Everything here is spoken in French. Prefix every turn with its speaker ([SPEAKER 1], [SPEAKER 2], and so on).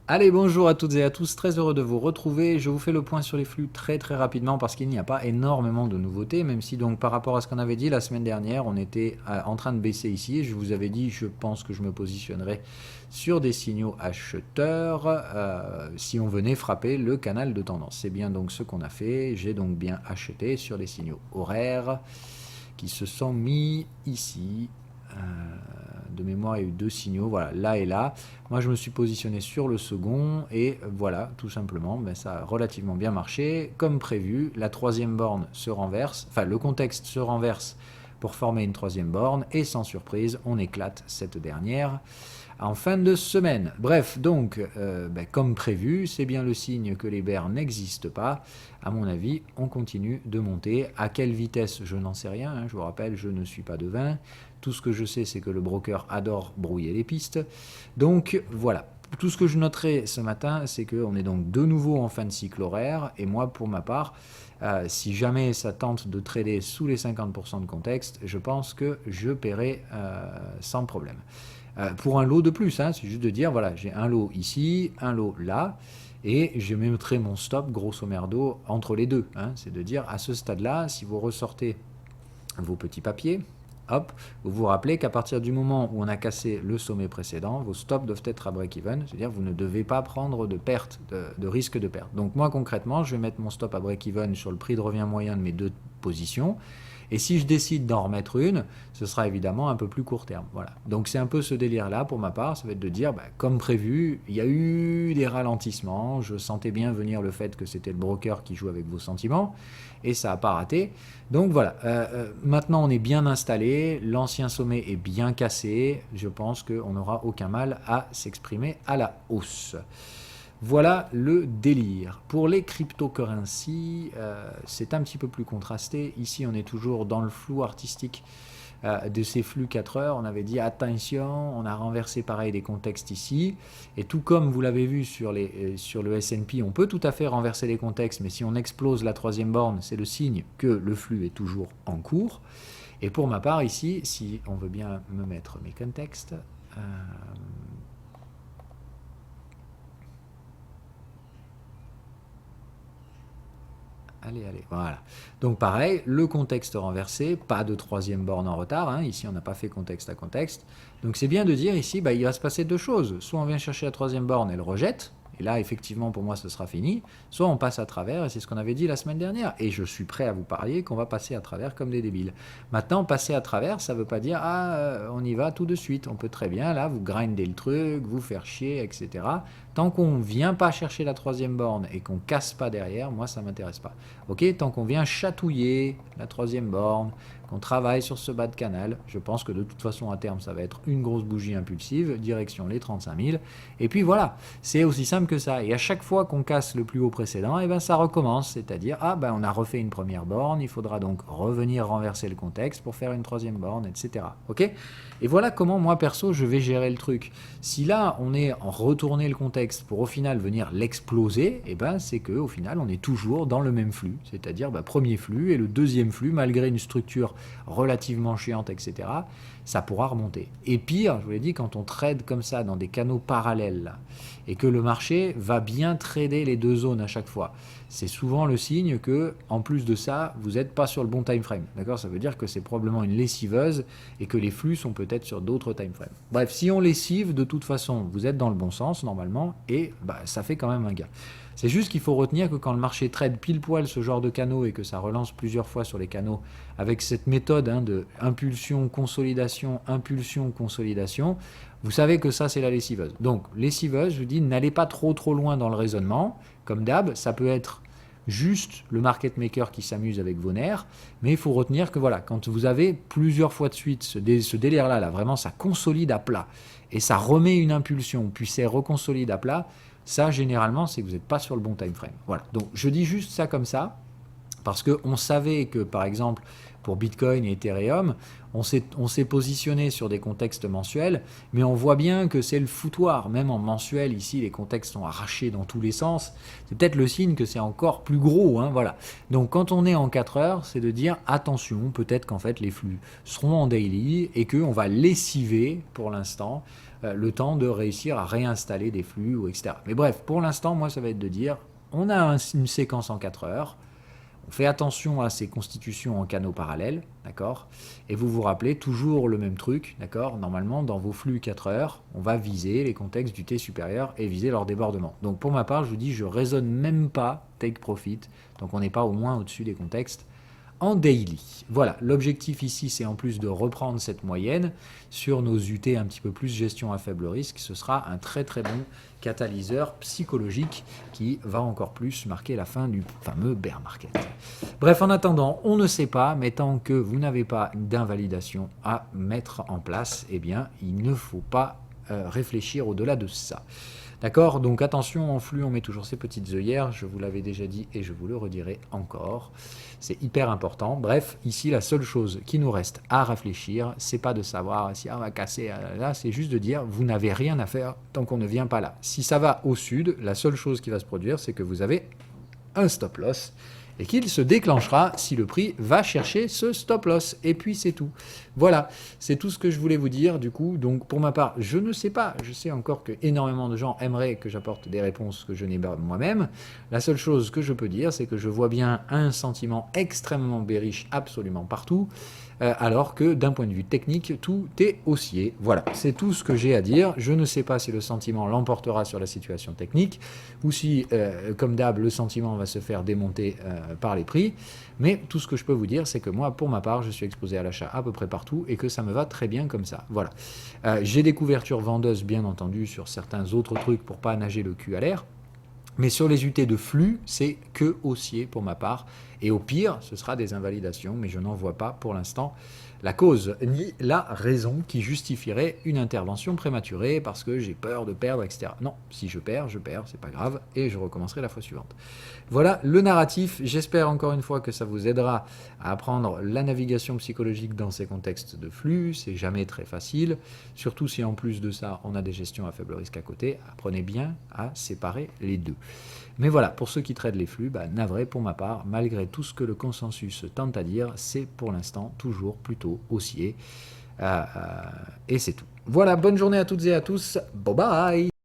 [SPEAKER 1] Allez, bonjour à toutes et à tous, très heureux de vous retrouver. Je vous fais le point sur les flux très rapidement parce qu'il n'y a pas énormément de nouveautés, même si donc par rapport à ce qu'on avait dit la semaine dernière, on était en train de baisser ici et je vous avais dit, je pense que je me positionnerai sur des signaux acheteurs si on venait frapper le canal de tendance. C'est bien donc ce qu'on a fait, j'ai donc bien acheté sur les signaux horaires qui se sont mis ici. De mémoire, il y a eu deux signaux, voilà, là et là. Moi, je me suis positionné sur le second et voilà, tout simplement, ben, ça a relativement bien marché. Comme prévu, la troisième borne se renverse, enfin le contexte se renverse pour former une troisième borne et sans surprise, on éclate cette dernière en fin de semaine. Bref, donc, ben, comme prévu, c'est bien le signe que les bears n'existent pas. À mon avis, on continue de monter. À quelle vitesse, je n'en sais rien. Hein. Je vous rappelle, je ne suis pas devin. Tout ce que je sais, c'est que le broker adore brouiller les pistes. Donc, voilà. Tout ce que je noterai ce matin, c'est qu'on est donc de nouveau en fin de cycle horaire. Et moi, pour ma part, si jamais ça tente de trader sous les 50% de contexte, je pense que je paierai sans problème. Pour un lot de plus, hein, c'est juste de dire, voilà, j'ai un lot ici, un lot là, et je mettrai mon stop, grosso merdo, entre les deux. Hein, c'est de dire, à ce stade-là, si vous ressortez vos petits papiers, hop, vous vous rappelez qu'à partir du moment où on a cassé le sommet précédent, vos stops doivent être à break-even, c'est-à-dire vous ne devez pas prendre de perte, de risque de perte. Donc moi concrètement, je vais mettre mon stop à break-even sur le prix de revient moyen de mes deux positions, et si je décide d'en remettre une, ce sera évidemment un peu plus court terme. Voilà. Donc c'est un peu ce délire-là pour ma part, ça va être de dire, bah, comme prévu, il y a eu des ralentissements, je sentais bien venir le fait que c'était le broker qui joue avec vos sentiments, et ça n'a pas raté. Donc voilà, maintenant on est bien installé, l'ancien sommet est bien cassé, je pense qu'on n'aura aucun mal à s'exprimer à la hausse. Voilà le délire. Pour les cryptocurrencies, c'est un petit peu plus contrasté. Ici, on est toujours dans le flou artistique de ces flux 4 heures. On avait dit attention, on a renversé pareil des contextes ici. Et tout comme vous l'avez vu sur le S&P, on peut tout à fait renverser les contextes, mais si on explose la troisième borne, c'est le signe que le flux est toujours en cours. Et pour ma part ici, si on veut bien me mettre mes contextes, allez, voilà. Donc pareil, le contexte renversé, pas de troisième borne en retard. Hein. Ici, on n'a pas fait contexte à contexte. Donc c'est bien de dire ici, bah, il va se passer deux choses. Soit on vient chercher la troisième borne et le rejette, et là, effectivement, pour moi, ce sera fini. Soit on passe à travers, et c'est ce qu'on avait dit la semaine dernière. Et je suis prêt à vous parier qu'on va passer à travers comme des débiles. Maintenant, passer à travers, ça ne veut pas dire, on y va tout de suite. On peut très bien, là, vous grindez le truc, vous faire chier, etc. Tant qu'on ne vient pas chercher la troisième borne et qu'on casse pas derrière, moi, ça ne m'intéresse pas. Ok, tant qu'on vient chatouiller la troisième borne, qu'on travaille sur ce bas de canal, je pense que de toute façon à terme ça va être une grosse bougie impulsive, direction les 35 000, et puis voilà, c'est aussi simple que ça, et à chaque fois qu'on casse le plus haut précédent, et ben ça recommence, c'est-à-dire, on a refait une première borne, il faudra donc revenir renverser le contexte pour faire une troisième borne, etc. Ok. Et voilà comment moi perso je vais gérer le truc. Si là on est en retourner le contexte pour au final venir l'exploser, et ben c'est que au final on est toujours dans le même flux, c'est-à-dire premier flux et le deuxième flux, malgré une structure relativement chiante, etc., ça pourra remonter. Et pire, je vous l'ai dit, quand on trade comme ça dans des canaux parallèles, là, et que le marché va bien trader les deux zones à chaque fois, c'est souvent le signe que, en plus de ça, vous n'êtes pas sur le bon time frame. D'accord. Ça veut dire que c'est probablement une lessiveuse et que les flux sont peut-être sur d'autres time frames. Bref, si on lessive, de toute façon, vous êtes dans le bon sens normalement et ça fait quand même un gain. C'est juste qu'il faut retenir que quand le marché trade pile poil ce genre de canaux et que ça relance plusieurs fois sur les canaux avec cette méthode de impulsion, consolidation, vous savez que ça c'est la lessiveuse. Donc lessiveuse, je vous dis, n'allez pas trop loin dans le raisonnement. Comme d'hab, ça peut être juste le market maker qui s'amuse avec vos nerfs, mais il faut retenir que voilà, quand vous avez plusieurs fois de suite ce délire-là, là, vraiment ça consolide à plat, et ça remet une impulsion, puis ça reconsolide à plat, ça généralement c'est que vous n'êtes pas sur le bon time frame. Voilà, donc je dis juste ça comme ça, Parce qu'on savait que, par exemple, pour Bitcoin et Ethereum, on s'est positionné sur des contextes mensuels, mais on voit bien que c'est le foutoir. Même en mensuel, ici, les contextes sont arrachés dans tous les sens. C'est peut-être le signe que c'est encore plus gros. Hein, voilà. Donc quand on est en 4 heures, c'est de dire attention, peut-être qu'en fait les flux seront en daily et qu'on va lessiver pour l'instant le temps de réussir à réinstaller des flux, ou etc. Mais bref, pour l'instant, moi, ça va être de dire on a une séquence en 4 heures. On fait attention à ces constitutions en canaux parallèles, d'accord? Et vous vous rappelez toujours le même truc, d'accord? Normalement, dans vos flux 4 heures, on va viser les contextes du T supérieur et viser leur débordement. Donc pour ma part, je vous dis, je ne raisonne même pas take profit, donc on n'est pas au moins au-dessus des contextes en daily. Voilà, l'objectif ici, c'est en plus de reprendre cette moyenne sur nos UT un petit peu plus gestion à faible risque. Ce sera un très très bon catalyseur psychologique qui va encore plus marquer la fin du fameux bear market. Bref, en attendant, on ne sait pas, mais tant que vous n'avez pas d'invalidation à mettre en place, eh bien, il ne faut pas réfléchir au-delà de ça. D'accord? Donc attention, en flux, on met toujours ces petites œillères, je vous l'avais déjà dit et je vous le redirai encore. C'est hyper important. Bref, ici, la seule chose qui nous reste à réfléchir, c'est pas de savoir si on va casser là, c'est juste de dire, vous n'avez rien à faire tant qu'on ne vient pas là. Si ça va au sud, la seule chose qui va se produire, c'est que vous avez un stop loss et qu'il se déclenchera si le prix va chercher ce stop loss. Et puis c'est tout. Voilà, c'est tout ce que je voulais vous dire du coup. Donc pour ma part, je ne sais pas. Je sais encore que énormément de gens aimeraient que j'apporte des réponses que je n'ai pas moi-même. La seule chose que je peux dire, c'est que je vois bien un sentiment extrêmement bearish absolument partout. Alors que d'un point de vue technique, tout est haussier. Voilà, c'est tout ce que j'ai à dire. Je ne sais pas si le sentiment l'emportera sur la situation technique ou si, comme d'hab, le sentiment va se faire démonter par les prix. Mais tout ce que je peux vous dire, c'est que moi, pour ma part, je suis exposé à l'achat à peu près partout et que ça me va très bien comme ça. Voilà. J'ai des couvertures vendeuses, bien entendu, sur certains autres trucs pour pas nager le cul à l'air. Mais sur les UT de flux, c'est que haussier pour ma part. Et au pire, ce sera des invalidations, mais je n'en vois pas pour l'instant la cause ni la raison qui justifierait une intervention prématurée parce que j'ai peur de perdre, etc. Non, si je perds, c'est pas grave, et je recommencerai la fois suivante. Voilà le narratif. J'espère encore une fois que ça vous aidera à apprendre la navigation psychologique dans ces contextes de flux. C'est jamais très facile, surtout si en plus de ça, on a des gestions à faible risque à côté. Apprenez bien à séparer les deux. Mais voilà, pour ceux qui traitent les flux, navré pour ma part, malgré tout ce que le consensus tente à dire, c'est pour l'instant toujours plutôt haussier. Et c'est tout. Voilà, bonne journée à toutes et à tous. Bye bye.